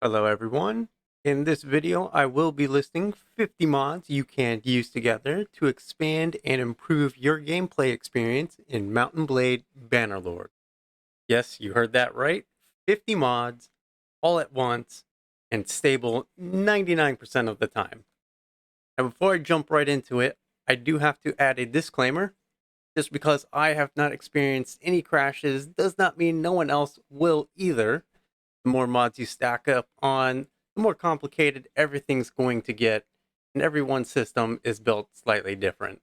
Hello everyone. In this video, I will be listing 50 mods you can use together to expand and improve your gameplay experience in Mount and Blade Bannerlord. Yes, you heard that right. 50 mods all at once and stable 99% of the time. Now before I jump right into it, I do have to add a disclaimer. Just because I have not experienced any crashes does not mean no one else will either. The more mods you stack up on, the more complicated everything's going to get, and everyone's system is built slightly different.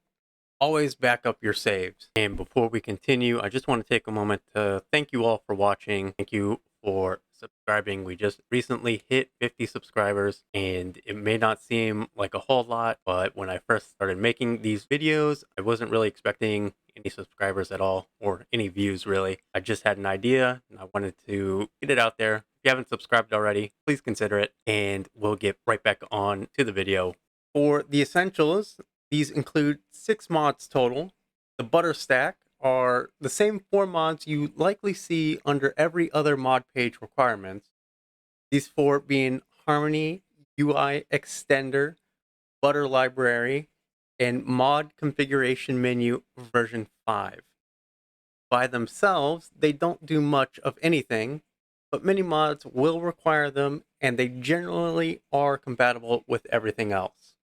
Always back up your saves. And before we continue, I just want to take a moment to thank you all for watching. Thank you for subscribing. We just recently hit 50 subscribers, and it may not seem like a whole lot, but when I first started making these videos, I wasn't really expecting any subscribers at all, or any views really. I just had an idea, and I wanted to get it out there. If you haven't subscribed already, please consider it, and we'll get right back on to the video. For the essentials, these include 6 mods total. The Butter Stack are the same 4 mods you likely see under every other mod page requirements. These 4 being Harmony, UIExtender, ButterLibrary, and Mod Configuration Menu version 5. By themselves, they don't do much of anything, but many mods will require them, and they generally are compatible with everything else.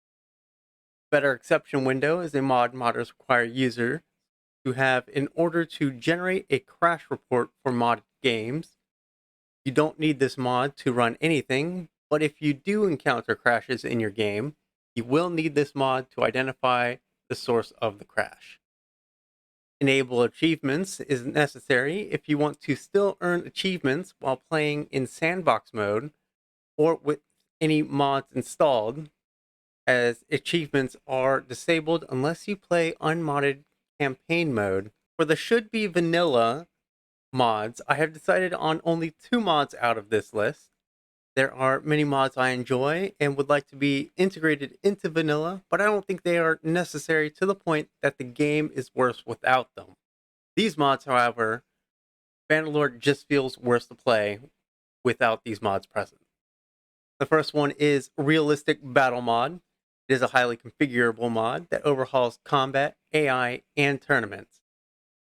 BetterExceptionWindow is a mod modders require user to have in order to generate a crash report for modded games. You don't need this mod to run anything, but if you do encounter crashes in your game, you will need this mod to identify the source of the crash. Enable achievements is necessary if you want to still earn achievements while playing in Sandbox mode or with any mods installed, as achievements are disabled unless you play unmodded campaign mode. For the should be vanilla mods, I have decided on only 2 mods out of this list. There are many mods I enjoy and would like to be integrated into vanilla, but I don't think they are necessary to the point that the game is worse without them. These mods, however, Bannerlord just feels worse to play without these mods present. The first one is Realistic Battle Mod. It is a highly configurable mod that overhauls combat, AI, and tournaments.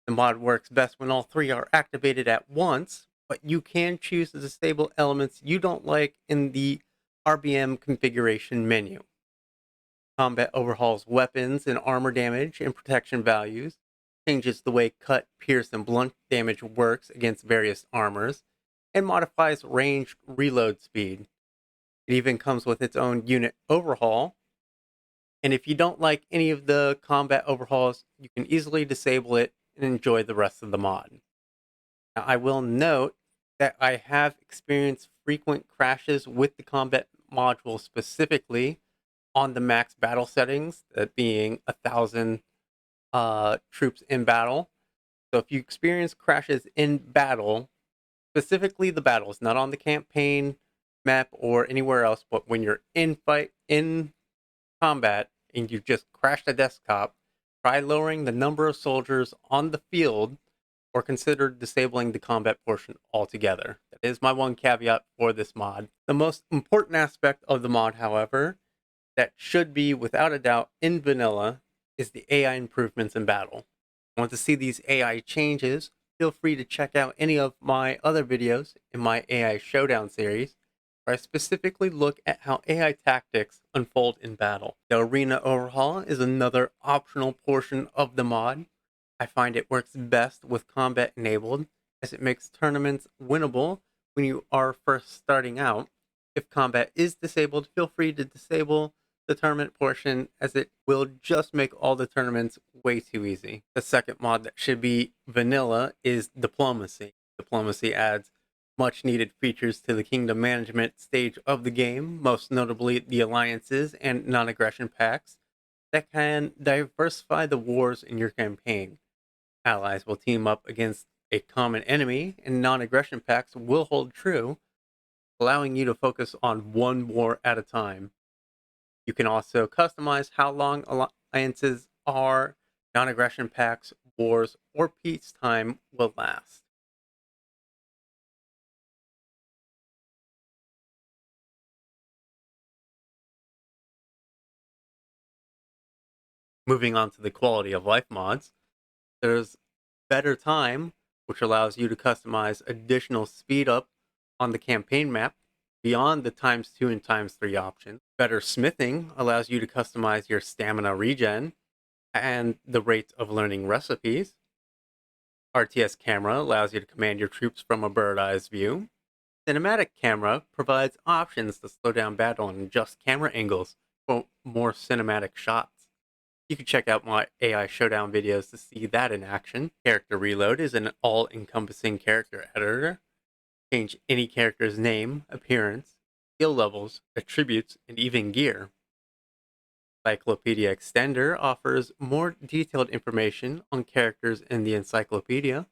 The mod works best when all 3 are activated at once, but you can choose to disable elements you don't like in the RBM configuration menu. Combat overhauls weapons and armor damage and protection values, changes the way cut, pierce, and blunt damage works against various armors, and modifies range reload speed. It even comes with its own unit overhaul. And if you don't like any of the combat overhauls, you can easily disable it and enjoy the rest of the mod. Now, I will note that I have experienced frequent crashes with the combat module, specifically on the max battle settings, that being 1,000 troops in battle. So if you experience crashes in battle, specifically the battles, not on the campaign map or anywhere else, but when you're in combat and you just crashed a desktop, try lowering the number of soldiers on the field or consider disabling the combat portion altogether. That is my one caveat for this mod. The most important aspect of the mod, however, that should be without a doubt in vanilla, is the AI improvements in battle. If you want to see these AI changes, feel free to check out any of my other videos in my AI Showdown series, where I specifically look at how AI tactics unfold in battle. The arena overhaul is another optional portion of the mod. I find it works best with combat enabled, as it makes tournaments winnable when you are first starting out. If combat is disabled, feel free to disable the tournament portion, as it will just make all the tournaments way too easy. The second mod that should be vanilla is Diplomacy. Diplomacy adds much needed features to the kingdom management stage of the game, most notably the alliances and non-aggression pacts that can diversify the wars in your campaign. Allies will team up against a common enemy, and non-aggression pacts will hold true, allowing you to focus on one war at a time. You can also customize how long alliances are, non-aggression pacts, wars, or peacetime will last. Moving on to the quality of life mods, there's Better Time, which allows you to customize additional speed up on the campaign map beyond the ×2 and ×3 option. Better Smithing allows you to customize your stamina regen and the rate of learning recipes. RTS Camera allows you to command your troops from a bird's-eye view. Cinematic Camera provides options to slow down battle and adjust camera angles for more cinematic shots. You can check out my AI Showdown videos to see that in action. Character Reload is an all-encompassing character editor. Change any character's name, appearance, skill levels, attributes, and even gear. UIExtender offers more detailed information on characters in the encyclopedia.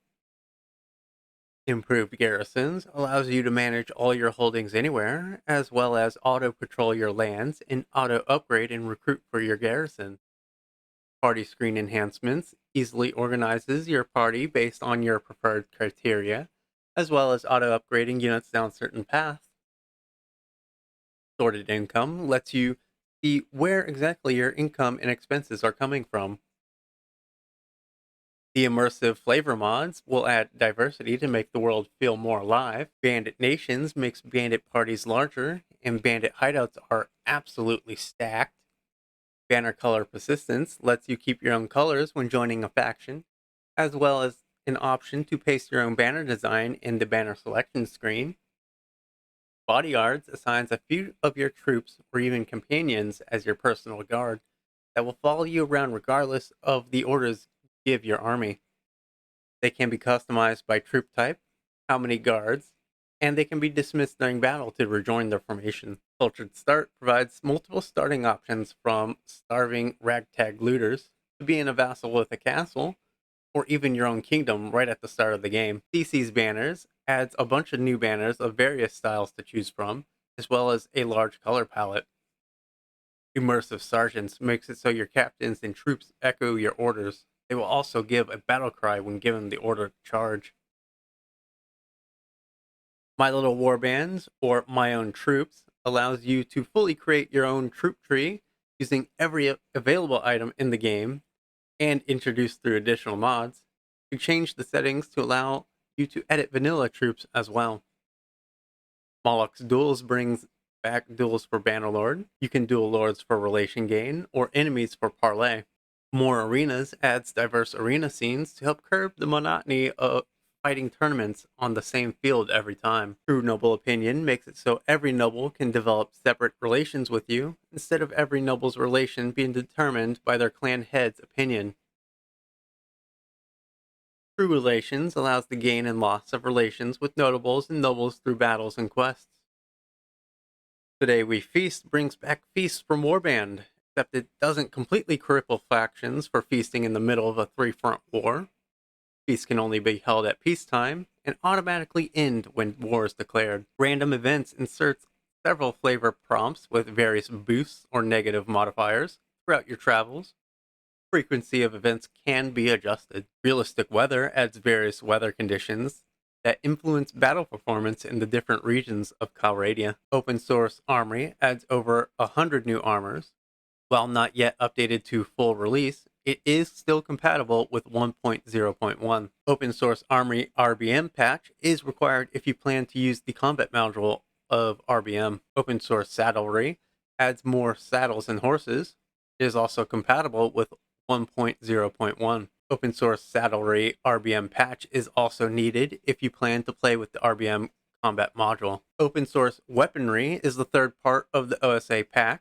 Improved Garrisons allows you to manage all your holdings anywhere, as well as auto-patrol your lands and auto-upgrade and recruit for your garrison. Party Screen Enhancements easily organizes your party based on your preferred criteria, as well as auto-upgrading units down certain paths. Sorted Income lets you see where exactly your income and expenses are coming from. The immersive flavor mods will add diversity to make the world feel more alive. Bandit Nations makes bandit parties larger, and bandit hideouts are absolutely stacked. Banner Color Persistence lets you keep your own colors when joining a faction, as well as an option to paste your own banner design in the banner selection screen. Bodyguards assigns a few of your troops or even companions as your personal guard that will follow you around regardless of the orders you give your army. They can be customized by troop type, how many guards, and they can be dismissed during battle to rejoin their formation. Cultured Start provides multiple starting options from starving ragtag looters to being a vassal with a castle, or even your own kingdom right at the start of the game. CC's Banners adds a bunch of new banners of various styles to choose from, as well as a large color palette. Immersive Sergeants makes it so your captains and troops echo your orders. They will also give a battle cry when given the order to charge. My Little Warbands, or My Own Troops, allows you to fully create your own troop tree using every available item in the game and introduced through additional mods. You change the settings to allow you to edit vanilla troops as well. Moloch's Duels brings back duels for Bannerlord. You can duel lords for relation gain or enemies for parley. More Arenas adds diverse arena scenes to help curb the monotony of fighting tournaments on the same field every time. True Noble Opinion makes it so every noble can develop separate relations with you, instead of every noble's relation being determined by their clan head's opinion. True Relations allows the gain and loss of relations with notables and nobles through battles and quests. Today We Feast brings back feasts from Warband, except it doesn't completely cripple factions for feasting in the middle of a three-front war. Feasts can only be held at peacetime and automatically end when war is declared. Random Events inserts several flavor prompts with various boosts or negative modifiers throughout your travels. Frequency of events can be adjusted. Realistic Weather adds various weather conditions that influence battle performance in the different regions of Calradia. Open Source Armory adds over 100 new armors. While not yet updated to full release, it is still compatible with 1.0.1. Open Source Armory RBM patch is required if you plan to use the combat module of RBM. Open Source Saddlery adds more saddles and horses. It is also compatible with 1.0.1. Open Source Saddlery RBM patch is also needed if you plan to play with the RBM combat module. Open Source Weaponry is the third part of the OSA pack,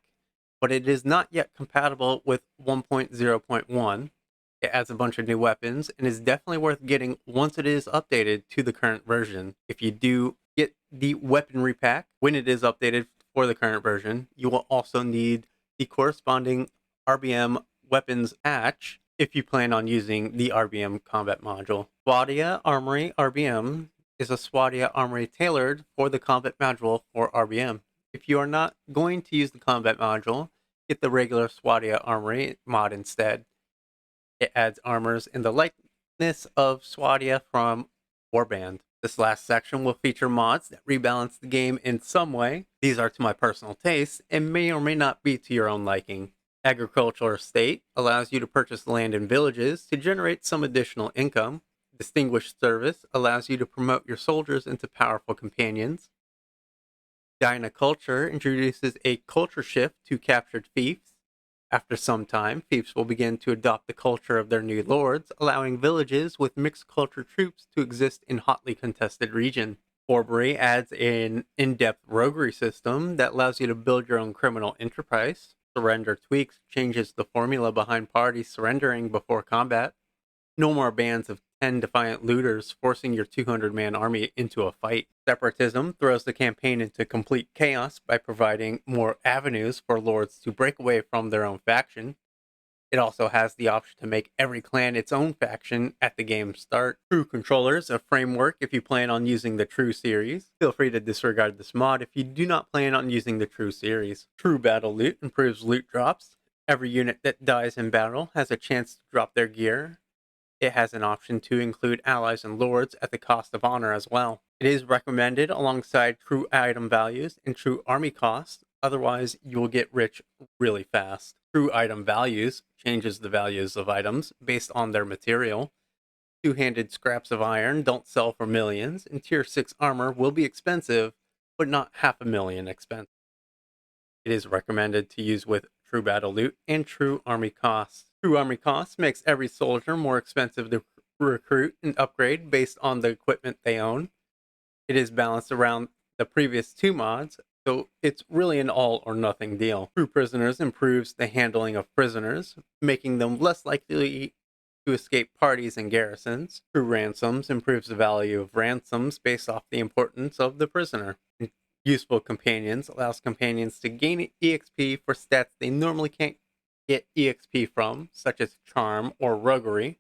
but it is not yet compatible with 1.0.1. It adds a bunch of new weapons and is definitely worth getting once it is updated to the current version. If you do get the weaponry pack when it is updated for the current version, you will also need the corresponding RBM weapons patch if you plan on using the RBM combat module. Swadia Armory RBM is a Swadia Armory tailored for the combat module for RBM. If you are not going to use the combat module, get the regular Swadia Armory mod instead. It adds armors in the likeness of Swadia from Warband. This last section will feature mods that rebalance the game in some way. These are to my personal taste and may or may not be to your own liking. Agricultural estate allows you to purchase land in villages to generate some additional income. Distinguished service allows you to promote your soldiers into powerful companions. Dynaculture introduces a culture shift to captured fiefs. After some time, fiefs will begin to adopt the culture of their new lords, allowing villages with mixed culture troops to exist in hotly contested regions. Forbury adds an in-depth roguery system that allows you to build your own criminal enterprise. Surrender Tweaks changes the formula behind parties surrendering before combat. No more bands of 10 defiant looters forcing your 200-man army into a fight. Separatism throws the campaign into complete chaos by providing more avenues for lords to break away from their own faction. It also has the option to make every clan its own faction at the game's start. True Controllers, a framework if you plan on using the True series. Feel free to disregard this mod if you do not plan on using the True series. True Battle Loot improves loot drops. Every unit that dies in battle has a chance to drop their gear. It has an option to include allies and lords at the cost of honor as well. It is recommended alongside true item values and true army costs, otherwise you will get rich really fast. True item values changes the values of items based on their material. Two-handed scraps of iron don't sell for millions, and tier 6 armor will be expensive, but not $500,000 expensive. It is recommended to use with True Battle Loot and True Army Costs. True Army Costs makes every soldier more expensive to recruit and upgrade based on the equipment they own. It is balanced around the previous two mods, so it's really an all or nothing deal. True Prisoners improves the handling of prisoners, making them less likely to escape parties and garrisons. True Ransoms improves the value of ransoms based off the importance of the prisoner. Useful Companions allows companions to gain EXP for stats they normally can't get EXP from, such as Charm or Roguery.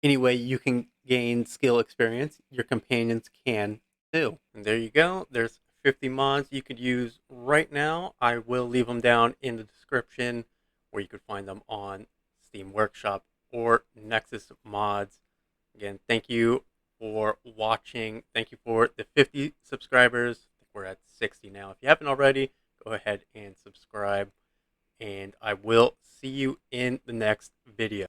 Any way you can gain skill experience, your companions can too. And there you go. There's 50 mods you could use right now. I will leave them down in the description, or you could find them on Steam Workshop or Nexus Mods. Again, thank you for watching. Thank you for the 50 subscribers. We're at 60 now. If you haven't already, go ahead and subscribe. And I will see you in the next video.